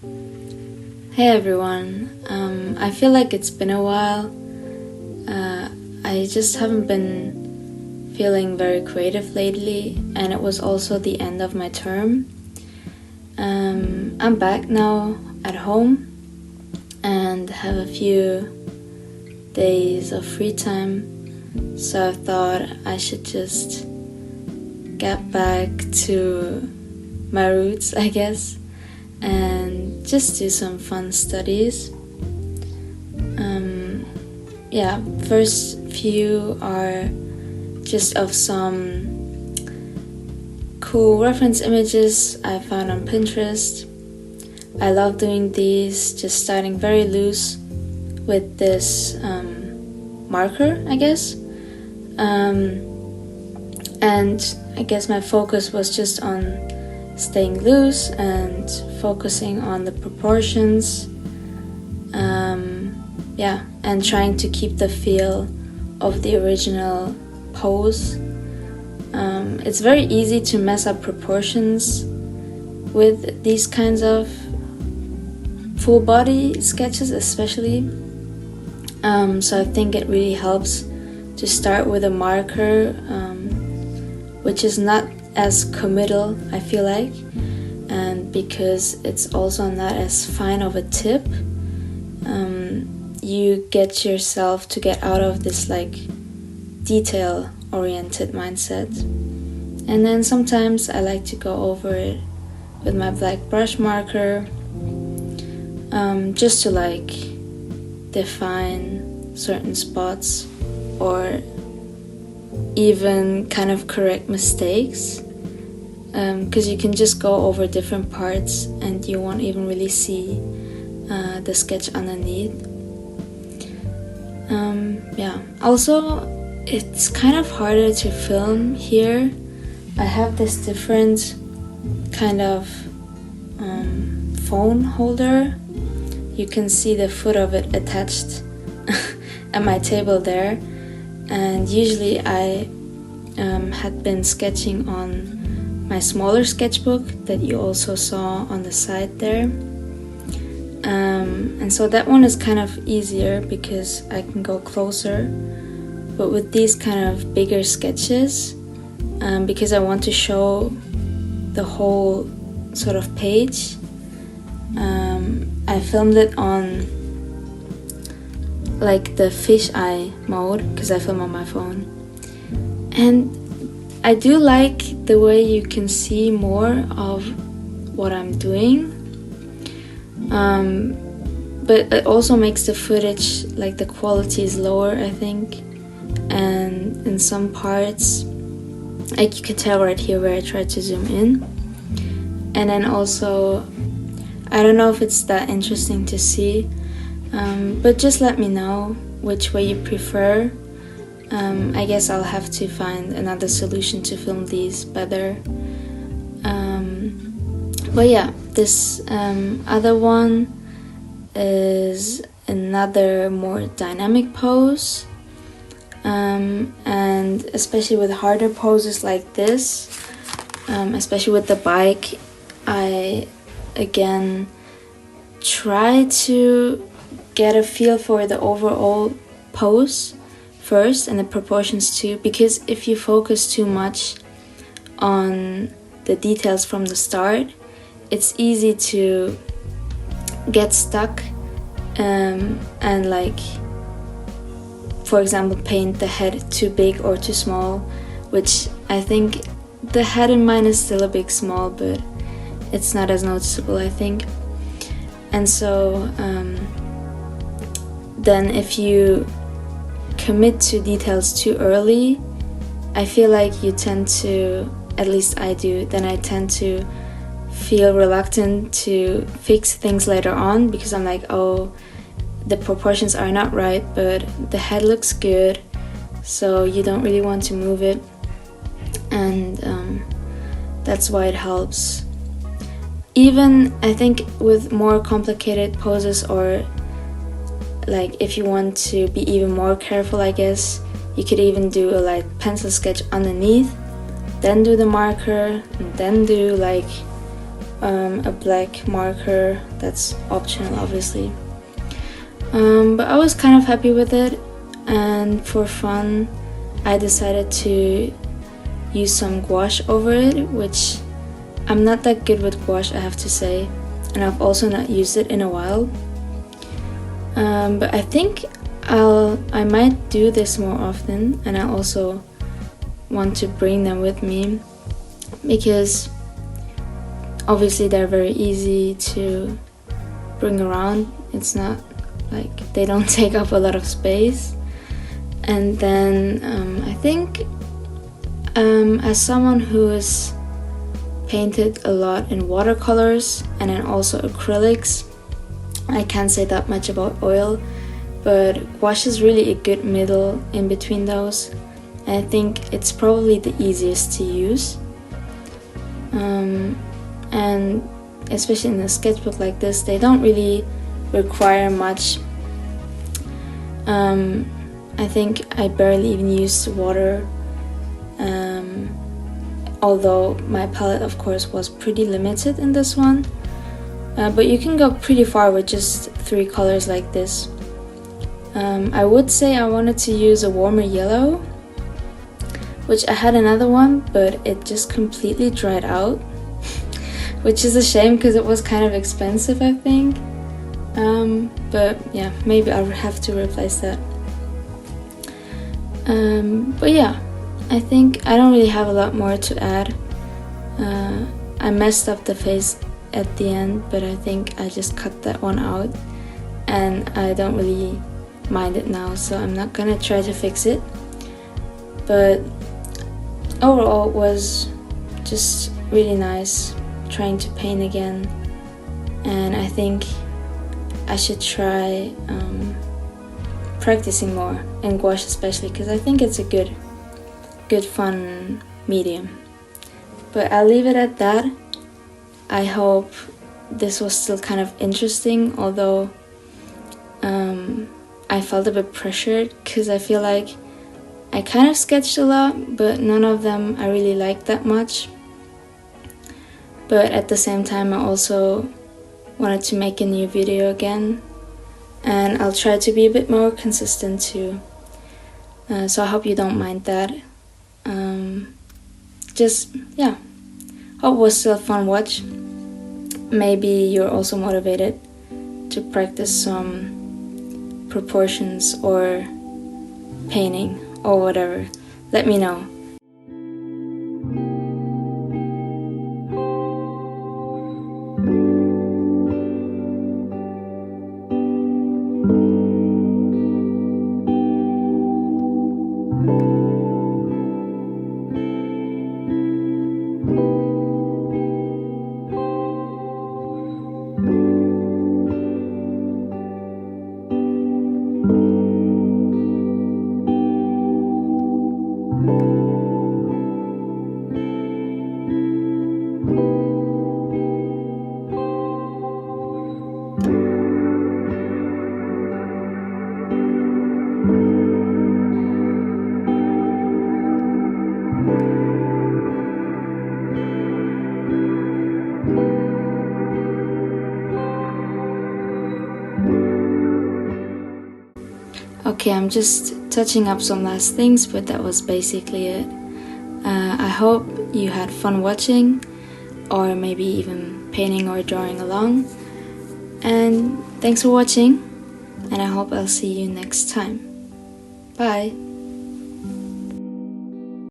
Hey everyone, I feel like it's been a while. I just haven't been feeling very creative lately, and it was also the end of my term. I'm back now at home and have a few days of free time, so I thought I should just get back to my roots, I guess, and just do some fun studies. First few are just of some cool reference images I found on Pinterest. I love doing these, just starting very loose with this marker, I guess. And I guess my focus was just on staying loose and focusing on the proportions, and trying to keep the feel of the original pose. It's very easy to mess up proportions with these kinds of full body sketches especially, so I think it really helps to start with a marker, which is not as committal, I feel like, and because it's also not as fine of a tip, you get yourself to get out of this like detail oriented mindset. And then sometimes I like to go over it with my black brush marker, just to like define certain spots or even kind of correct mistakes, because you can just go over different parts and you won't even really see the sketch underneath. Also, it's kind of harder to film here. I have this different kind of phone holder. You can see the foot of it attached at my table there, and usually I had been sketching on my smaller sketchbook that you also saw on the side there, and so that one is kind of easier because I can go closer. But with these kind of bigger sketches, because I want to show the whole sort of page, I filmed it on like the fisheye mode because I film on my phone, and I do like the way you can see more of what I'm doing, but it also makes the footage, like the quality is lower, I think, and in some parts, like you can tell right here where I tried to zoom in. And then also, I don't know if it's that interesting to see, but just let me know which way you prefer. I guess I'll have to find another solution to film these better. This other one is another more dynamic pose, and especially with harder poses like this, especially with the bike, I again try to get a feel for the overall pose first and the proportions too, because if you focus too much on the details from the start, it's easy to get stuck and like, for example, paint the head too big or too small, which I think the head in mine is still a bit small, but it's not as noticeable, I think. And so then if you commit to details too early, I feel like you tend to, at least I do, then I tend to feel reluctant to fix things later on because I'm like, oh, the proportions are not right, but the head looks good, so you don't really want to move it, and that's why it helps. Even I think with more complicated poses, or like if you want to be even more careful, I guess you could even do a like pencil sketch underneath, then do the marker, and then do like a black marker that's optional, obviously. But I was kind of happy with it, and for fun I decided to use some gouache over it, which I'm not that good with gouache, I have to say, and I've also not used it in a while. But I think I might do this more often, and I also want to bring them with me because obviously they're very easy to bring around. It's not like they don't take up a lot of space. And then I think as someone who has painted a lot in watercolors and then also acrylics, I can't say that much about oil, but gouache is really a good middle in between those, and I think it's probably the easiest to use. And especially in a sketchbook like this, they don't really require much. I think I barely even used water, although my palette of course was pretty limited in this one. But you can go pretty far with just 3 colors like this. I would say I wanted to use a warmer yellow, which I had another one, but it just completely dried out, which is a shame because it was kind of expensive, I think. But yeah, maybe I'll have to replace that. But yeah, I think I don't really have a lot more to add. I messed up the face at the end, but I think I just cut that one out, and I don't really mind it now, so I'm not gonna try to fix it. But overall it was just really nice trying to paint again, and I think I should try practicing more in gouache, especially because I think it's a good fun medium. But I'll leave it at that. I hope this was still kind of interesting, although I felt a bit pressured because I feel like I kind of sketched a lot, but none of them I really liked that much. But at the same time, I also wanted to make a new video again, and I'll try to be a bit more consistent too. So I hope you don't mind that. Just, yeah, hope it was still a fun watch. Maybe you're also motivated to practice some proportions or painting or whatever. Let me know. Okay, I'm just touching up some last things, but that was basically it. I hope you had fun watching, or maybe even painting or drawing along. And thanks for watching, and I hope I'll see you next time. Bye!